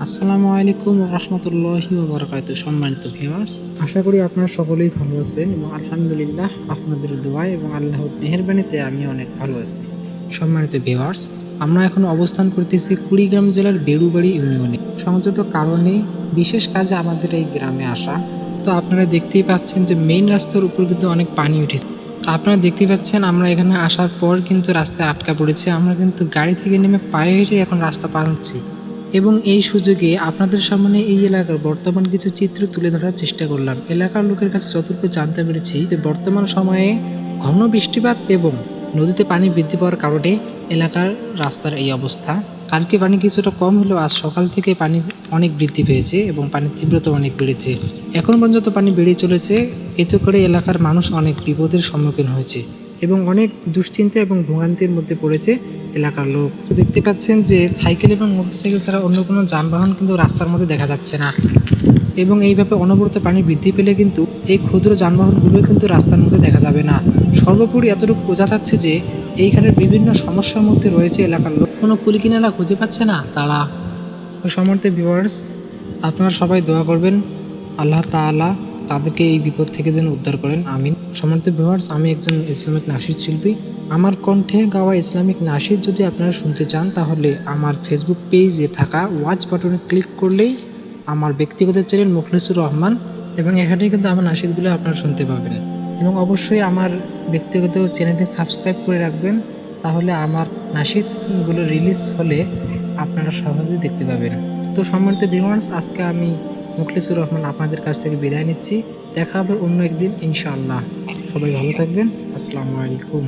আসসালামু আলাইকুম ওয়া রাহমাতুল্লাহি ওয়া বারাকাতুহু। সম্মানিত ভিউয়ার্স, আশা করি আপনারা সকলেই ভালো আছেন এবং আলহামদুলিল্লাহ আপনাদের দোয়ায় এবং আল্লাহর মেহেরবানিতে আমি অনেক ভালো আছি। সম্মানিত ভিউয়ার্স, আমরা এখন অবস্থান করতেছি কুড়িগ্রাম জেলার বেড়ুবাড়ি ইউনিয়নে। সংযত কারণে বিশেষ কাজে আমাদের এই গ্রামে আসা। তো আপনারা দেখতেই পাচ্ছেন যে মেইন রাস্তার উপর কিন্তু অনেক পানি উঠেছে। তো আপনারা দেখতেই পাচ্ছেন আমরা এখানে আসার পর কিন্তু রাস্তায় আটকা পড়েছে। আমরা কিন্তু গাড়ি থেকে নেমে পায়ে হেঁটে এখন রাস্তা পার হচ্ছি এবং এই সুযোগে আপনাদের সামনে এই এলাকার বর্তমান কিছু চিত্র তুলে ধরার চেষ্টা করলাম। এলাকার লোকের কাছে যতটুকু জানতে পেরেছি যে বর্তমান সময়ে ঘন বৃষ্টিপাত এবং নদীতে পানি বৃদ্ধি পাওয়ার কারণে এলাকার রাস্তার এই অবস্থা। কালকে পানি কিছুটা কম হলেও আজ সকাল থেকে পানি অনেক বৃদ্ধি পেয়েছে এবং পানির তীব্রতা অনেক বেড়েছে। এখন পর্যন্ত পানি বেড়ে চলেছে। এতে করে এলাকার মানুষ অনেক বিপদের সম্মুখীন হয়েছে এবং অনেক দুশ্চিন্তা এবং ভোগান্তির মধ্যে পড়েছে এলাকার লোক। দেখতে পাচ্ছেন যে সাইকেল এবং মোটরসাইকেল ছাড়া অন্য কোনো যানবাহন কিন্তু রাস্তার মধ্যে দেখা যাচ্ছে না এবং এইভাবে অনবরত পানি বৃদ্ধি পেলে কিন্তু এই ক্ষুদ্র যানবাহনগুলো কিন্তু রাস্তার মধ্যে দেখা যাবে না। সর্বোপরি এতটুকু বোঝা যাচ্ছে যে এইখানের বিভিন্ন সমস্যার মধ্যে রয়েছে এলাকার লোক। কোনো কুলিকিনারা খুঁজে পাচ্ছে না তারা। তো সম্মানিত ভিউয়ার্স, আপনারা সবাই দোয়া করবেন আল্লাহ তাআলা তাদেরকে এই বিপদ থেকে যেন উদ্ধার করেন, আমিন। সম্মানিত ভিউয়ার্স, আমি একজন ইসলামিক নাশিদ শিল্পী। আমার কণ্ঠে গাওয়া ইসলামিক নাশিদ যদি আপনারা শুনতে চান তাহলে আমার ফেসবুক পেজে থাকা ওয়াচ বাটনে ক্লিক করলেই আমার ব্যক্তিগত চ্যানেল মুখলিসুর রহমান, এবং এখানেই কিন্তু আমার নাশিদগুলো আপনারা শুনতে পাবেন। এবং অবশ্যই আমার ব্যক্তিগত চ্যানেলটি সাবস্ক্রাইব করে রাখবেন, তাহলে আমার নাশিদগুলো রিলিজ হলে আপনারা সহজেই দেখতে পাবেন। তো সম্মানিত ভিউয়ার্স, আজকে আমি মুখলিসুর রহমান আপনাদের কাছ থেকে বিদায় নিচ্ছি। দেখা হবে অন্য একদিন ইনশাআল্লাহ। সবাই ভালো থাকবেন। আসসালামু আলাইকুম।